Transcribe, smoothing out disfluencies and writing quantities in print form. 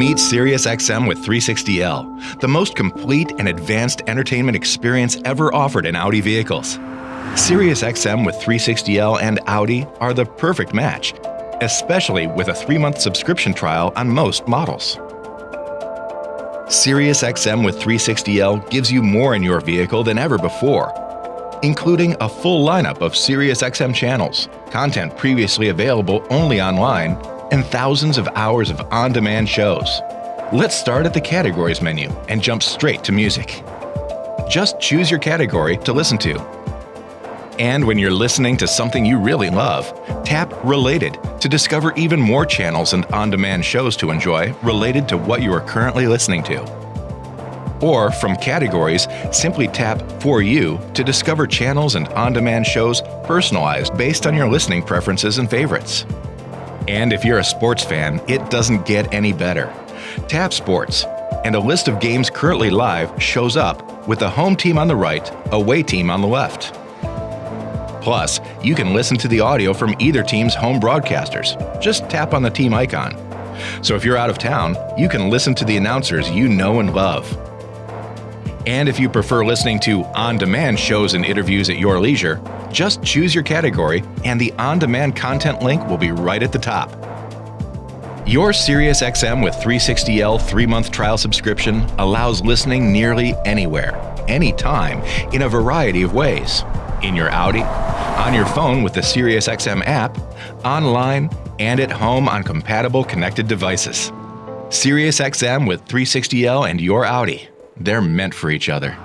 Meet SiriusXM with 360L, the most complete and advanced entertainment experience ever offered in Audi vehicles. SiriusXM with 360L and Audi are the perfect match, especially with a 3-month subscription trial on most models. SiriusXM with 360L gives you more in your vehicle than ever before, including a full lineup of SiriusXM channels, content previously available only online, and thousands of hours of on-demand shows. Let's start at the categories menu and jump straight to music. Just choose your category to listen to. And when you're listening to something you really love, tap Related to discover even more channels and on-demand shows to enjoy related to what you are currently listening to. Or from Categories, simply tap For You to discover channels and on-demand shows personalized based on your listening preferences and favorites. And if you're a sports fan, it doesn't get any better. Tap Sports, and a list of games currently live shows up with the home team on the right, away team on the left. Plus, you can listen to the audio from either team's home broadcasters. Just tap on the team icon. So if you're out of town, you can listen to the announcers you know and love. And if you prefer listening to on-demand shows and interviews at your leisure, just choose your category and the on-demand content link will be right at the top. Your SiriusXM with 360L 3-month trial subscription allows listening nearly anywhere, anytime, in a variety of ways. In your Audi, on your phone with the SiriusXM app, online, and at home on compatible connected devices. SiriusXM with 360L and your Audi. They're meant for each other.